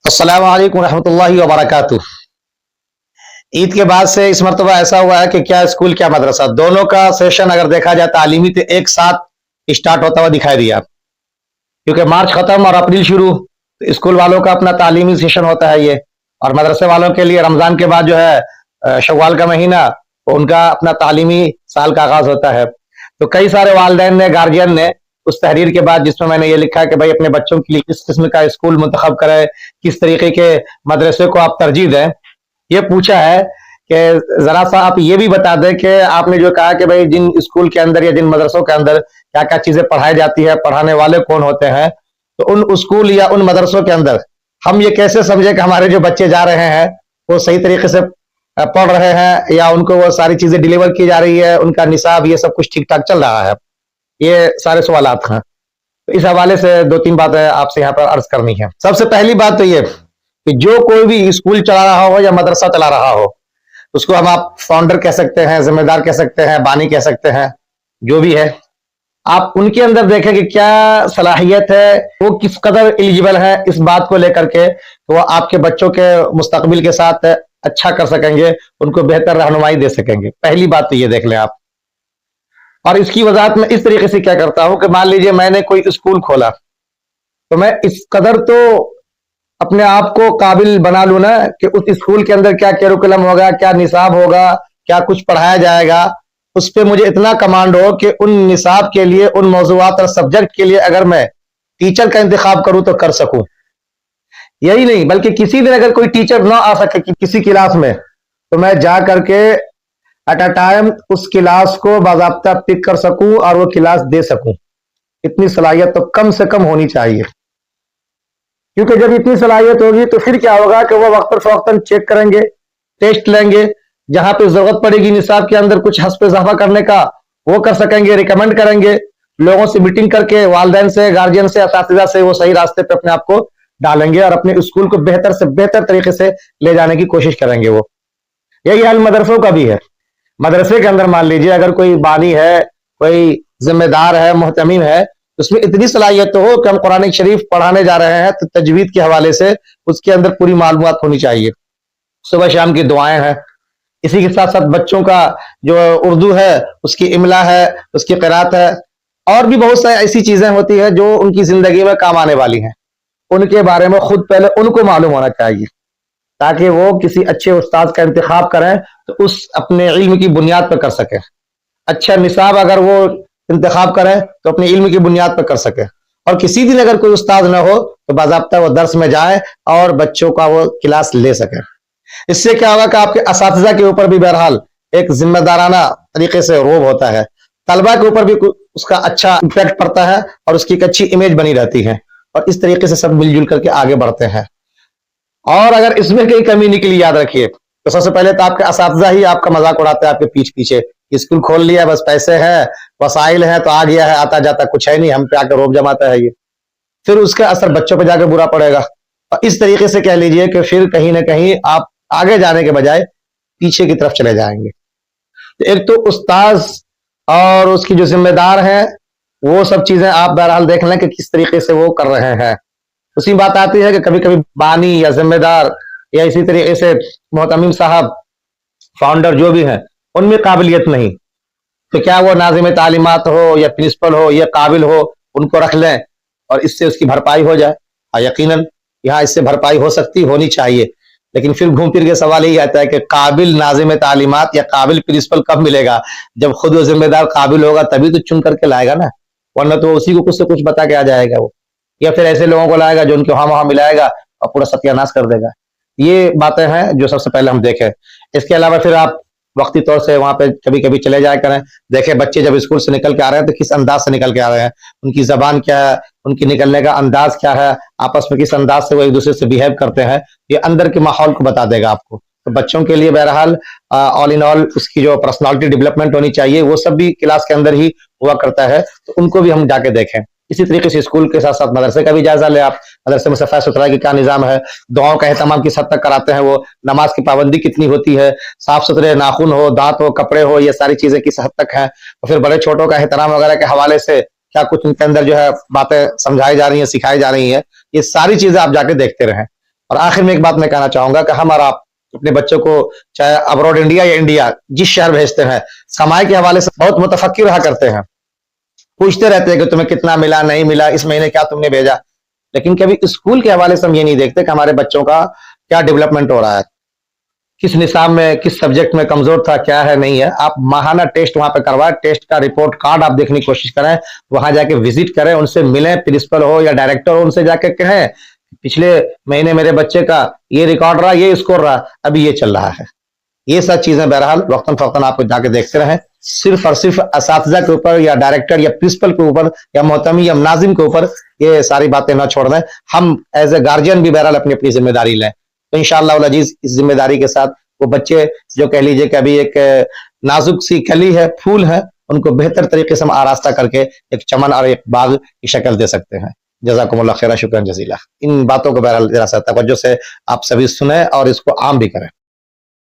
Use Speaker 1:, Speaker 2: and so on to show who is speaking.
Speaker 1: अस्सलाम वालेकुम रहमतुल्लाहि व बरकातुह। ईद के बाद से इस मरतबा ऐसा हुआ है कि क्या स्कूल क्या मदरसा दोनों का सेशन अगर देखा जाए तालीमी तो एक साथ स्टार्ट होता हुआ दिखाई दिया। क्योंकि मार्च खत्म और अप्रैल शुरू, तो स्कूल वालों का अपना तालीमी सेशन होता है ये, और मदरसे वालों के लिए रमजान के बाद जो है शव्वाल का महीना, तो उनका अपना तालीमी साल का आगाज होता है। तो कई सारे वालिदैन ने, गार्जियन ने उस तहरीर के बाद जिसमें मैंने ये लिखा कि भाई अपने बच्चों के लिए किस किस्म का स्कूल मुंतखब करें, किस तरीके के मदरसे को आप तरजीह दें, ये पूछा है कि जरा सा आप ये भी बता दें कि आपने जो कहा कि भाई जिन स्कूल के अंदर या जिन मदरसों के अंदर क्या क्या चीजें पढ़ाई जाती है, पढ़ाने वाले कौन होते हैं, तो उन स्कूल या उन मदरसों के अंदर हम ये कैसे समझे कि हमारे जो बच्चे जा रहे हैं वो सही तरीके से पढ़ रहे हैं, या उनको वो सारी चीजें डिलीवर की जा रही है, उनका निसाब ये सब कुछ ठीक ठाक चल रहा है। ये सारे सवालात हैं, तो इस हवाले से दो तीन बातें आपसे यहाँ पर अर्ज करनी है। सबसे पहली बात तो ये कि जो कोई भी स्कूल चला रहा हो या मदरसा चला रहा हो, उसको हम आप फाउंडर कह सकते हैं, जिम्मेदार कह सकते हैं, बानी कह सकते हैं, जो भी है, आप उनके अंदर देखें कि क्या सलाहियत है, वो किस कदर एलिजिबल है इस बात को लेकर के तो वो आपके बच्चों के मुस्तकबिल के साथ अच्छा कर सकेंगे, उनको बेहतर रहनुमाई दे सकेंगे। पहली बात तो ये देख लें आप। और इसकी वजाहत मैं इस तरीके से क्या करता हूं कि मान लीजिए मैंने कोई स्कूल खोला, तो मैं इस कदर तो अपने आप को काबिल बना लूं ना कि उस स्कूल के अंदर क्या कैरिकुलम होगा, क्या निसाब होगा, क्या कुछ पढ़ाया जाएगा, उस पर मुझे इतना कमांड हो कि उन निसाब के लिए, उन मौजूआत और सब्जेक्ट के लिए अगर मैं टीचर का इंतखाब करूं तो कर सकूं। यही नहीं बल्कि किसी दिन अगर कोई टीचर ना आ सके किसी क्लास में, तो मैं जा करके एट अ टाइम उस क्लास को बाज़ाब्ता पिक कर सकूं और वो क्लास दे सकूं। इतनी सलाहियत तो कम से कम होनी चाहिए, क्योंकि जब इतनी सलाहियत होगी तो फिर क्या होगा कि वो वक्तन फवक्तन चेक करेंगे, टेस्ट लेंगे, जहां पे जरूरत पड़ेगी निसाब के अंदर कुछ हस्ब इजाफा करने का वो कर सकेंगे, रिकमेंड करेंगे, लोगों से मीटिंग करके, वालिदैन से, गार्जियन से, असातिज़ा से वो सही रास्ते पे अपने आप को डालेंगे और अपने स्कूल को बेहतर से बेहतर तरीके से ले जाने की कोशिश करेंगे वो। यही हाल मदरसों का भी है। मदरसे के अंदर मान लीजिए अगर कोई बानी है, कोई जिम्मेदार है, मुहतमिम है, उसमें इतनी सलाहियत तो हो कि हम कुरान शरीफ पढ़ाने जा रहे हैं तो तजवीद के हवाले से उसके अंदर पूरी मालूमात होनी चाहिए, सुबह शाम की दुआएं हैं, इसी के साथ साथ बच्चों का जो उर्दू है उसकी इमला है, उसकी क़िरात है, और भी बहुत सारी ऐसी चीजें होती है जो उनकी जिंदगी में काम आने वाली हैं, उनके बारे में खुद पहले उनको मालूम होना चाहिए ताकि वो किसी अच्छे उस्ताद का इंतखाब करें तो उस अपने इल्म की बुनियाद पर कर सके। अच्छा निसाब अगर वो इंतखाब करें तो अपने इल्म की बुनियाद पर कर सके, और किसी दिन अगर कोई उस्ताद ना हो तो बाज़ाब्ता वो दर्स में जाए और बच्चों का वो क्लास ले सके। इससे क्या होगा कि आपके असातिज़ा के ऊपर भी बहरहाल एक जिम्मेदाराना तरीके से रोब होता है, तलबा के ऊपर भी उसका अच्छा इम्पैक्ट पड़ता है और उसकी एक अच्छी इमेज बनी रहती है, और इस तरीके से सब मिलजुल करके आगे बढ़ते हैं। और अगर इसमें कहीं कमी निकली, याद रखिए, तो सबसे पहले तो आपके असातिज़ा ही आपका मजाक उड़ाते हैं आपके पीछे, स्कूल खोल लिया, बस पैसे हैं, वसाइल हैं, तो आ गया है, आता जाता कुछ है नहीं, हम पे आकर रोब जमाता है ये। फिर उसका असर बच्चों पे जाकर बुरा पड़ेगा, और इस तरीके से कह लीजिए कि फिर कहीं ना कहीं आप आगे जाने के बजाय पीछे की तरफ चले जाएंगे। तो एक तो उस्ताद और उसकी जो जिम्मेदार है वो सब चीजें आप बहरहाल देख लें कि किस तरीके से वो कर रहे हैं। उसी बात आती है कि कभी कभी बानी या जिम्मेदार या इसी तरीके से मोहतमिम साहब, फाउंडर जो भी हैं, उनमें काबिलियत नहीं, तो क्या वो नाज़िम तालीमात हो या प्रिंसिपल हो या काबिल हो, उनको रख लें और इससे उसकी भरपाई हो जाए। हाँ, यकीनन यहाँ इससे भरपाई हो सकती, होनी चाहिए, लेकिन फिर घूम फिर के सवाल यही आता है कि काबिल नाज़िम तालीमात या काबिल प्रिंसिपल कब मिलेगा? जब खुद वो जिम्मेदार काबिल होगा तभी तो चुन करके लाएगा ना, वरना तो उसी को कुछ से कुछ बता के आ जाएगा वो, या फिर ऐसे लोगों को लाएगा जो उनके वहां मिलाएगा और पूरा सत्यानाश कर देगा। ये बातें हैं जो सबसे पहले हम देखें। इसके अलावा फिर आप वक्ती तौर से वहां पे कभी कभी चले जाया करें, देखें बच्चे जब स्कूल से निकल के आ रहे हैं तो किस अंदाज से निकल के आ रहे हैं, उनकी जबान क्या है, उनकी निकलने का अंदाज क्या है, आपस में किस अंदाज से वो एक दूसरे से बिहेव करते हैं, ये अंदर के माहौल को बता देगा आपको। तो बच्चों के लिए बहरहाल ऑल इन ऑल उसकी जो पर्सनालिटी डेवलपमेंट होनी चाहिए वो सब भी क्लास के अंदर ही हुआ करता है, तो उनको भी हम जाके देखें। इसी तरीके से स्कूल के साथ साथ मदरसे का भी जायजा ले आप, मदरसे में सफाई सुथराई की क्या निजाम है, दुआओं का एहतमाम किस हद तक कराते हैं वो, नमाज की पाबंदी कितनी होती है, साफ सुथरे नाखून हो, दांत हो, कपड़े हो, ये सारी चीजें किस हद तक हैं, और फिर बड़े छोटों का एहतराम वगैरह के हवाले से क्या कुछ उनके अंदर जो है बातें समझाई जा रही हैं, सिखाई जा रही हैं, ये सारी चीजें आप जाके देखते रहें। اور آخر میں ایک بات میں کہنا چاہوں گا کہ ہم اور آپ اپنے بچوں کو چاہے ابروڈ انڈیا یا انڈیا جس شہر بھیجتے ہیں کمائی کے حوالے سے بہت متفکر رہا کرتے ہیں، پوچھتے رہتے ہیں کہ تمہیں کتنا ملا، نہیں ملا، اس مہینے کیا تم نے بھیجا، لیکن کبھی اسکول کے حوالے سے ہم یہ نہیں دیکھتے کہ ہمارے بچوں کا کیا ڈیولپمنٹ ہو رہا ہے، کس نصاب میں کس سبجیکٹ میں کمزور تھا، کیا ہے نہیں ہے. آپ ماہانہ ٹیسٹ وہاں پہ کروائیں، ٹیسٹ کا رپورٹ کارڈ آپ دیکھنے کی کوشش کریں، وہاں جا کے وزٹ کریں، ان سے ملیں، پرنسپل ہو یا ڈائریکٹر ہو ان سے جا کے کہیں پچھلے مہینے میرے بچے کا یہ ریکارڈ رہا، یہ اسکور رہا، ابھی یہ چل رہا ہے. یہ سب چیزیں بہرحال وقتاً فوقتاً آپ کو جا کے دیکھتے رہیں. صرف اور صرف اساتذہ کے اوپر یا ڈائریکٹر یا پرنسپل کے اوپر یا محتمی یا ناظم کے اوپر یہ ساری باتیں نہ چھوڑ دیں. ہم ایز اے گارجین بھی بہرحال اپنی اپنی ذمہ داری لیں. تو انشاءاللہ العزیز اس ذمہ داری کے ساتھ وہ بچے جو کہہ لیجئے کہ ابھی ایک نازک سی کلی ہے، پھول ہے، ان کو بہتر طریقے سے ہم آراستہ کر کے ایک چمن اور ایک باغ کی شکل دے سکتے ہیں. جزاکم اللہ خیرہ، شکرا جزیلا. ان باتوں کو بہرحال ذرا سا توجہ سے آپ سبھی سنیں اور اس کو عام بھی کریں.